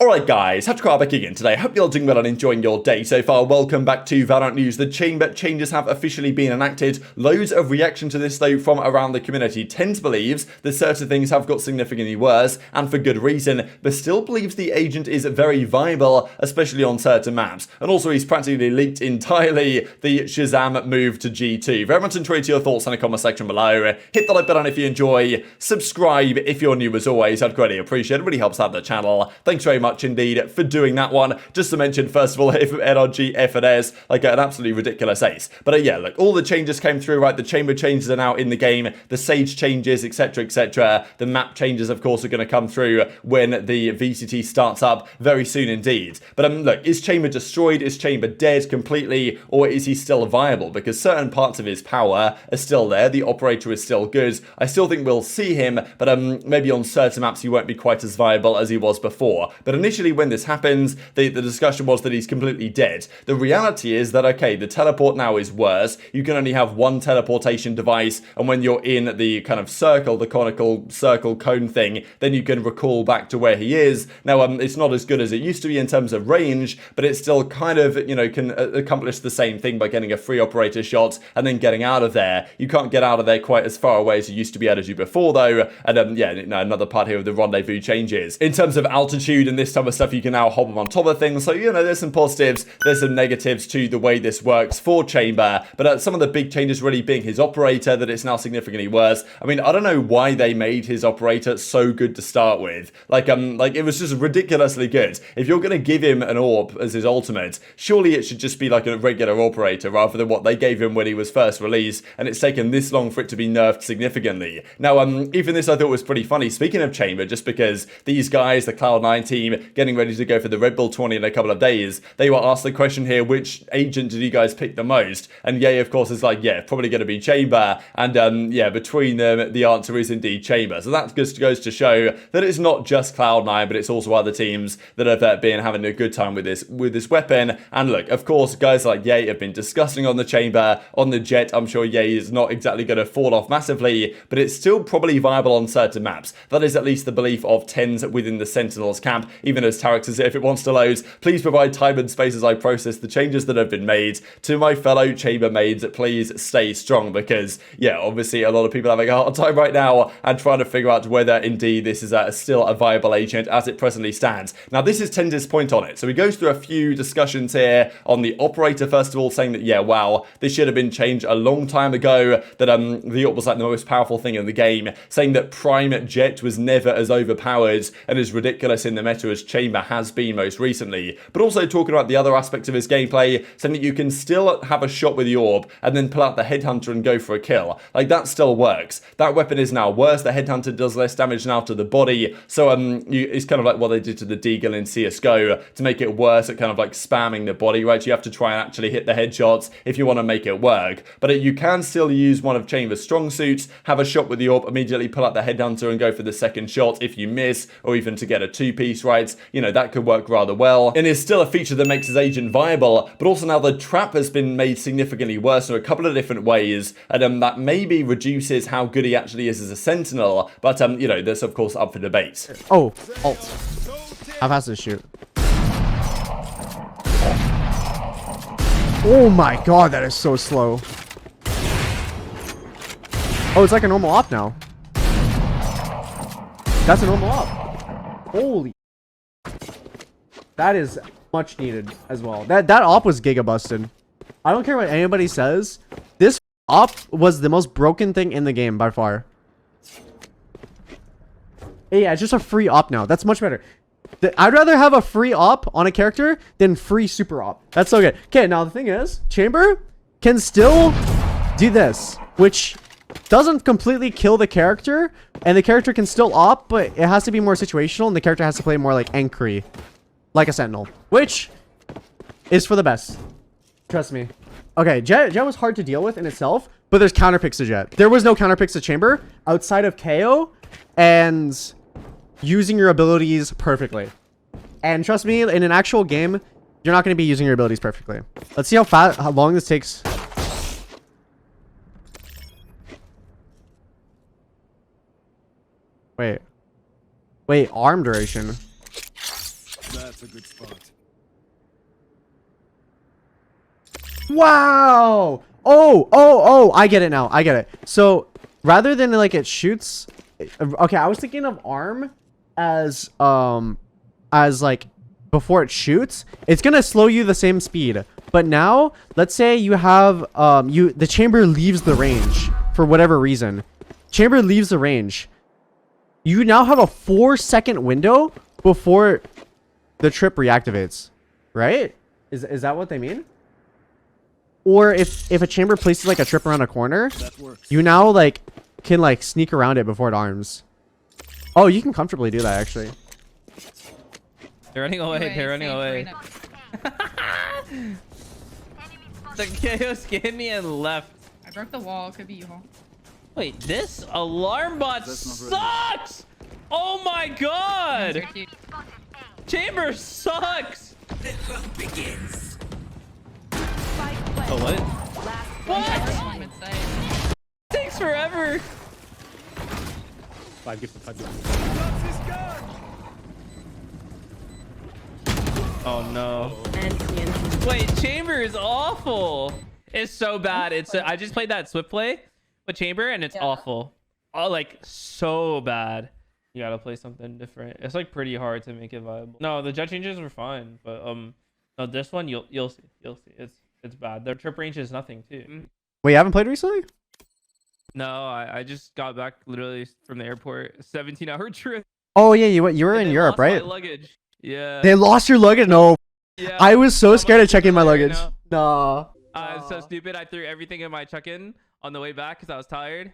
Alright guys, TacticalRab back again today. Hope you're all doing well and enjoying your day so far. Welcome back to VALORANT News. The Chamber changes have officially been enacted. Loads of reaction to this though from around the community. TenZ believes that certain things have got significantly worse, and for good reason, but still believes the agent is very viable, especially on certain maps. And also he's practically leaked entirely the ShahZaM move to G2. Very much enjoy your thoughts in the comment section below. Hit the like button if you enjoy. Subscribe if you're new as always. I'd greatly appreciate it. It really helps out the channel. Thanks very much indeed for doing that one. Just to mention, first of all, if NRG FNS, like an absolutely ridiculous ace. But yeah, look, all the changes came through, right? The chamber changes are now in the game, the sage changes, etc, etc. The map changes, of course, are going to come through when the VCT starts up very soon indeed. But look, is chamber destroyed? Is chamber dead completely? Or is he still viable? Because certain parts of his power are still there. The operator is still good. I still think we'll see him, but maybe on certain maps he won't be quite as viable as he was before. But initially when this happens, the discussion was that he's completely dead. The reality is that, okay, the teleport now is worse. You can only have one teleportation device, and when you're in the kind of circle, the conical circle cone thing, then you can recall back to where he is. Now, it's not as good as it used to be in terms of range, but it still kind of, you know, can accomplish the same thing by getting a free operator shot and then getting out of there. You can't get out of there quite as far away as you used to be able to do before, though. And yeah, another part here of the rendezvous changes. In terms of altitude and this type of stuff, you can now hop on top of things. So, you know, there's some positives, there's some negatives to the way this works for Chamber. But some of the big changes really being his operator, that it's now significantly worse. I mean, I don't know why they made his operator so good to start with. Like it was just ridiculously good. If you're going to give him an AWP as his ultimate, surely it should just be like a regular operator rather than what they gave him when he was first released. And it's taken this long for it to be nerfed significantly. Now, even this I thought was pretty funny. Speaking of Chamber, just because these guys, the Cloud9 team, getting ready to go for the Red Bull 20 in a couple of days, they were asked the question here, which agent did you guys pick the most? And Ye, of course, is like, yeah, probably going to be Chamber. And yeah, between them, the answer is indeed Chamber. So that just goes to show that it's not just Cloud9, but it's also other teams that have been having a good time with this weapon. And look, of course, guys like Ye have been discussing on the Chamber, on the Jet. I'm sure Ye is not exactly going to fall off massively, but it's still probably viable on certain maps. That is at least the belief of TenZ within the Sentinels camp, even as Tarek says, if it wants to load, please provide time and space as I process the changes that have been made. To my fellow chambermaids, please stay strong, because yeah, obviously a lot of people are having a hard time right now and trying to figure out whether indeed this is still a viable agent as it presently stands. Now, this is TenZ's point on it. So he goes through a few discussions here on the operator, first of all, saying that, yeah, wow, this should have been changed a long time ago, that the AWP was like the most powerful thing in the game, saying that Prime Jet was never as overpowered and as ridiculous in the meta as Chamber has been most recently, but also talking about the other aspects of his gameplay, saying that you can still have a shot with the AWP and then pull out the headhunter and go for a kill. Like, that still works. That weapon is now worse. The headhunter does less damage now to the body, so it's kind of like what they did to the Deagle in CSGO to make it worse at kind of like spamming the body, right? You have to try and actually hit the headshots if you want to make it work, but you can still use one of Chamber's strong suits, have a shot with the AWP, immediately pull out the headhunter and go for the second shot if you miss, or even to get a two-piece, right? You know, that could work rather well, and is still a feature that makes his agent viable. But also now the trap has been made significantly worse in a couple of different ways, and that maybe reduces how good he actually is as a sentinel, but you know, that's of course up for debate. Oh, alt. How fast does it shoot? Oh my god, that is so slow. Oh, it's like a normal op now. That's a normal op. Holy. That is much needed as well. That op was giga busted. I don't care what anybody says. This op was the most broken thing in the game by far. Yeah, it's just a free op now. That's much better. I'd rather have a free op on a character than free super op. That's so good. Okay, now the thing is, Chamber can still do this, which doesn't completely kill the character, and the character can still op, but it has to be more situational, and the character has to play more like Ankry, like a Sentinel, which is for the best. Trust me. Okay, Jet was hard to deal with in itself, but there's counterpicks to Jet. There was no counterpicks to Chamber outside of KO and using your abilities perfectly. And trust me, in an actual game, you're not going to be using your abilities perfectly. Let's see how long this takes. Wait, arm duration. That's a good spot. Wow. Oh, I get it now. I get it. So rather than like it shoots, okay, I was thinking of arm as like before it shoots, it's gonna slow you the same speed. But now, let's say you have the chamber leaves the range for whatever reason. Chamber leaves the range. You now have a 4-second window before the trip reactivates, right? Is that what they mean? Or if a chamber places like a trip around a corner, you now like can like sneak around it before it arms. Oh, you can comfortably do that actually. They're running away. They're running away. The KO scanned me and left. I broke the wall. Could be you, Hall. Wait, this alarm bot sucks! Oh my god! Chamber sucks! Oh, what? What? Takes forever. 5 gifted, 5 gifted. Oh no. Wait, Chamber is awful. It's so bad. It's I just played that Swift play with Chamber and it's awful. Oh, like so bad. You gotta play something different. It's like pretty hard to make it viable. No, the jet changes were fine, but no, this one you'll see. You'll see. It's bad. Their trip range is nothing too. Wait, you haven't played recently? No, I just got back literally from the airport. 17-hour trip. Oh yeah, you were in They Europe, lost my right? luggage. Yeah. They lost your luggage? No. Yeah. I was so I'm scared like, of checking my right luggage. now. Nah. It's so stupid. I threw everything in my check-in on the way back because I was tired.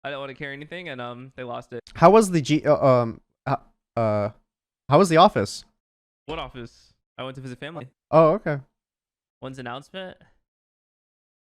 I didn't want to carry anything, and they lost it. How was the how was the office? What office? I went to visit family. Oh, okay. When's announcement?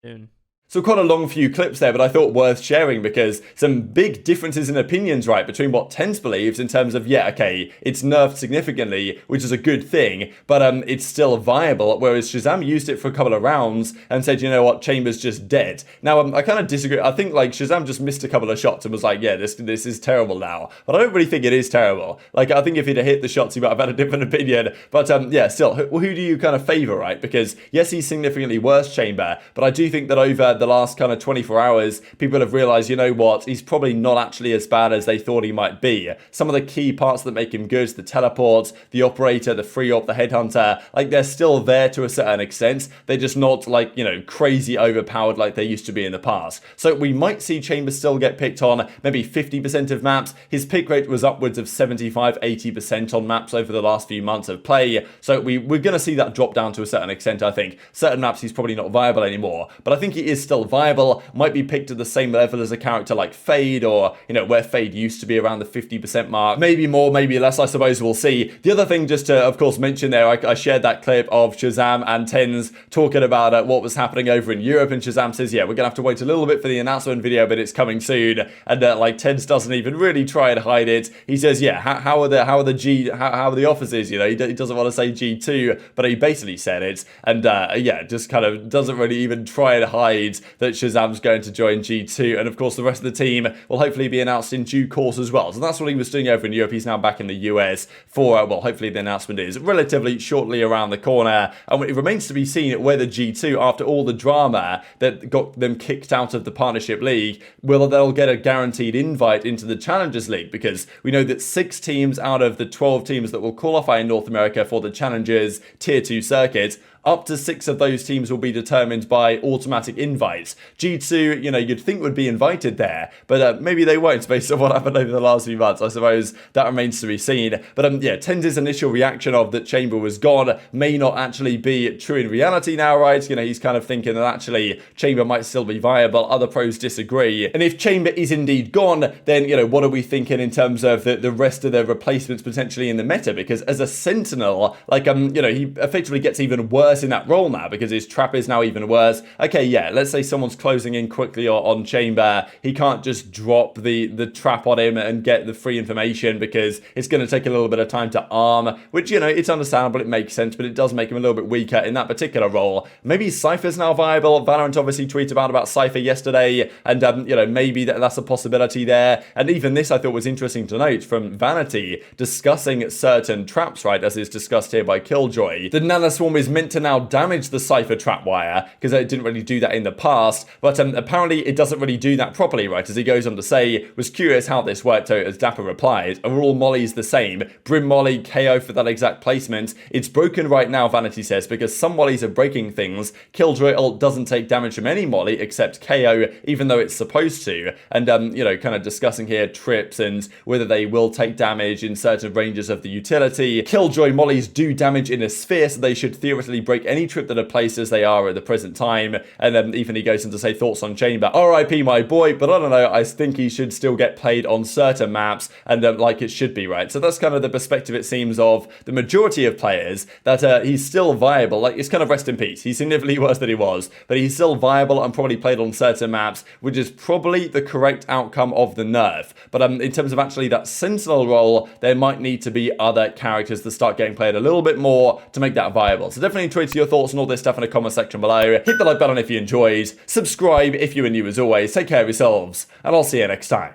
Soon. So quite a long few clips there, but I thought worth sharing because some big differences in opinions, right, between what TenZ believes in terms of, yeah, okay, it's nerfed significantly, which is a good thing, but it's still viable, whereas ShahZaM used it for a couple of rounds and said, you know what, Chamber's just dead. Now, I kind of disagree. I think, like, ShahZaM just missed a couple of shots and was like, yeah, this is terrible now. But I don't really think it is terrible. Like, I think if he'd have hit the shots, he might have had a different opinion. But, yeah, still, who do you kind of favor, right? Because, yes, he's significantly worse, Chamber, but I do think that over the last kind of 24 hours, people have realized, you know what, he's probably not actually as bad as they thought he might be. Some of the key parts that make him good, the teleports, the operator, the free op, the headhunter, like they're still there to a certain extent. They're just not like, you know, crazy overpowered like they used to be in the past. So we might see Chamber still get picked on maybe 50% of maps. His pick rate was upwards of 75-80% on maps over the last few months of play. So we're going to see that drop down to a certain extent, I think. Certain maps he's probably not viable anymore, but I think he is still viable. Might be picked at the same level as a character like Fade, or, you know, where Fade used to be around the 50% mark. Maybe more, maybe less, I suppose we'll see. The other thing just to, of course, mention there, I shared that clip of ShahZaM and TenZ talking about what was happening over in Europe, and ShahZaM says, yeah, we're gonna have to wait a little bit for the announcement video, but it's coming soon. And like TenZ doesn't even really try and hide it. He says, yeah, how are the offices, you know, he doesn't want to say G2, but he basically said it. And yeah, just kind of doesn't really even try and hide that ShahZaM's going to join G2, and of course the rest of the team will hopefully be announced in due course as well. So that's what he was doing over in Europe. He's now back in the US for, well, hopefully the announcement is relatively shortly around the corner, and it remains to be seen whether G2, after all the drama that got them kicked out of the Partnership League, they'll get a guaranteed invite into the Challengers League, because we know that 6 teams out of the 12 teams that will qualify in North America for the Challengers Tier 2 circuit, up to 6 of those teams will be determined by automatic invites. G2, you know, you'd think would be invited there, but maybe they won't based on what happened over the last few months. I suppose that remains to be seen. But yeah, TenZ's initial reaction of that Chamber was gone may not actually be true in reality now, right? You know, he's kind of thinking that actually Chamber might still be viable. Other pros disagree. And if Chamber is indeed gone, then, you know, what are we thinking in terms of the rest of their replacements potentially in the meta? Because as a Sentinel, like, you know, he effectively gets even worse worse in that role now because his trap is now even worse. Okay, yeah, let's say someone's closing in quickly on Chamber. He can't just drop the trap on him and get the free information because it's going to take a little bit of time to arm, which, you know, it's understandable, it makes sense, but it does make him a little bit weaker in that particular role. Maybe Cypher's now viable. Valorant obviously tweeted about Cypher yesterday, and, you know, maybe that's a possibility there. And even this I thought was interesting to note from Vanity discussing certain traps, right, as is discussed here by Killjoy. The Nana Swarm is meant to now damage the Cypher trap wire because it didn't really do that in the past, but apparently it doesn't really do that properly, right, as he goes on to say, was curious how this worked out, as dapr replied, are all mollies the same? Brim molly, KO for that exact placement. It's broken right now, Vanity says, because some mollies are breaking things. Killjoy ult doesn't take damage from any molly except KO, even though it's supposed to. And, you know, kind of discussing here trips and whether they will take damage in certain ranges of the utility. Killjoy mollies do damage in a sphere, so they should theoretically break any trip that are placed as they are at the present time. And then even he goes on to say thoughts on Chamber. RIP my boy, but I don't know, I think he should still get played on certain maps and like it should be, right? So that's kind of the perspective, it seems, of the majority of players, that he's still viable. Like, it's kind of rest in peace. He's significantly worse than he was, but he's still viable and probably played on certain maps, which is probably the correct outcome of the nerf. But in terms of actually that Sentinel role, there might need to be other characters that start getting played a little bit more to make that viable. So definitely tweet your thoughts on all this stuff in the comment section below. Hit the like button if you enjoyed. Subscribe if you are new as always. Take care of yourselves, and I'll see you next time.